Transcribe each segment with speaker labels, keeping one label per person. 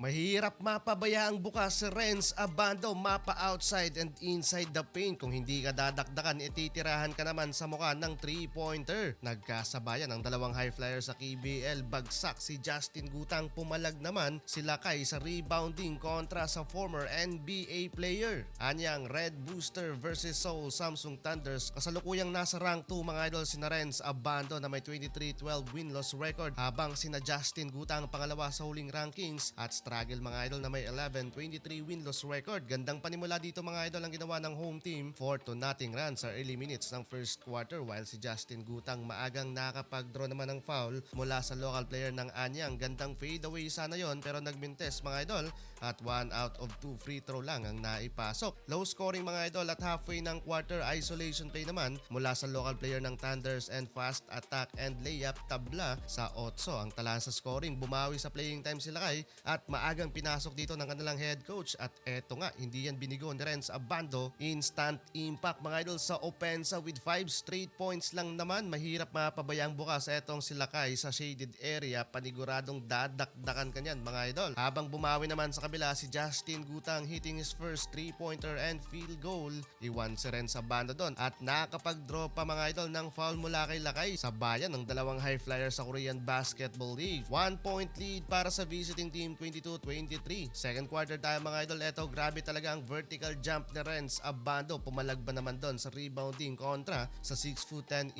Speaker 1: Mahirap mapabayaang bukas si Renz Abando, mapa outside and inside the paint. Kung hindi ka dadakdakan, ititirahan ka naman sa mukha ng 3-pointer. Nagkasabayan ang dalawang high flyer sa KBL. Bagsak si Justin Gutang, pumalag naman sila kay sa rebounding kontra sa former NBA player. Anyang Red Booster versus Seoul Samsung Thunders. Kasalukuyang nasa rank 2 mga idol sina Renz Abando na may 23-12 win-loss record, habang sina Justin Gutang pangalawa sa huling rankings at struggle mga idol na may 11-23 win-loss record. Gandang panimula dito mga idol ang ginawa ng home team, 4-0 run sa early minutes ng first quarter, while si Justin Gutang maagang nakapag-draw naman ng foul mula sa local player ng Anyang. Gandang fadeaway sana yon pero nagmintes mga idol at 1 out of 2 free throw lang ang naipasok. Low scoring mga idol at halfway ng quarter, isolation play naman mula sa local player ng Thunders and fast attack and layup tabla sa 8 ang talaan sa scoring. Bumawi sa playing time sila kay at maagang pinasok dito ng kanilang head coach, at eto nga, hindi yan binigo ni Renz Abando. Instant impact mga idol sa opensa with 5 straight points lang naman. Mahirap mapabayang bukas etong sila kay sa shaded area, paniguradong dadakdakan kanyan mga idol. Habang bumawi naman sa kabila si Justin Gutang, hitting his first 3-pointer and field goal. Iwan si Renz Abando doon at nakapag-draw pa mga idol ng foul mula kay Lakay. Sabayan ng dalawang high flyers sa Korean Basketball League. 1-point lead para sa visiting team, 22-23. Second quarter tayo mga idol. Eto, grabe talaga ang vertical jump ni Renz Abando. Pumalag ba naman doon sa rebounding kontra sa 6'10"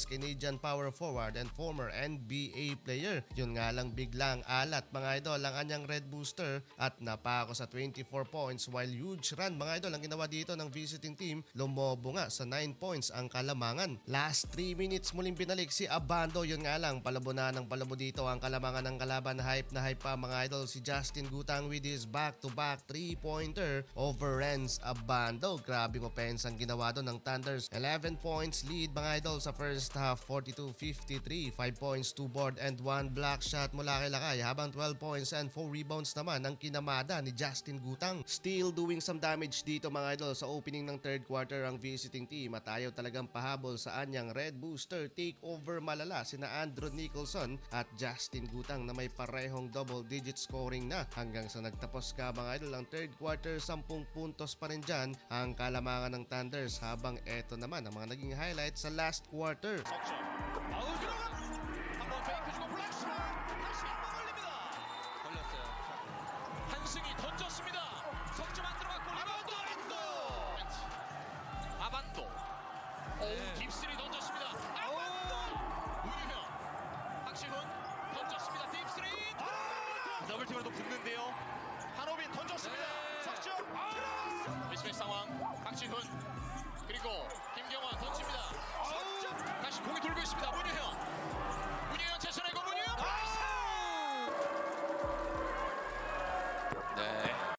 Speaker 1: Canadian power forward and former NBA player. Yun nga lang, biglang alat mga idol ang anyang Red Booster at napako sa 24 points, while huge run mga idol ang ginawa dito ng visiting team. Lumobo nga sa 9 points ang Kalamangan. Last 3 minutes muling binalik si Abando. Yun nga lang, palabo na ng palabo dito ang Kalamangan ng kalaban. Hype na hype pa mga idol si Justin Gutang with his back-to-back 3-pointer over Renz Abando. Grabing offense ang ginawa doon ng Thunders. 11 points lead mga idol sa first half, 42-53. 5 points, 2 board and 1 block shot mula kay Lakay, habang 12 points and 4 rebounds naman ang kinamada ni Justin Gutang. Still doing some damage dito mga idol sa opening ng third quarter ang visiting team, at ayaw talagang pahabol sa anyang Red Booster. Take over malala sina Andrew Nicholson at Justin Gutang na may parehong double-digit scoring na, hanggang sa nagtapos ka mga idol ang third quarter. 10 puntos pa rin dyan ang Kalamangan ng Thunders, habang eto naman ang mga naging highlights sa last quarter.
Speaker 2: 아우 들어가! 한번 페이크 주고 블락샷! 다시 한번 올립니다. 걸렸어요. 한승이 던졌습니다. 석점 안 들어갔고 리바운드 아반도! 아반도. 딥스리 던졌습니다. 아반도! 우유현. 박시훈 던졌습니다. 딥스리. 더블팀으로도 붙는데요. 한호빈 던졌습니다. 석점. 들어갔어. 미스매치 상황. 박시훈. 그리고 김경환 던집니다.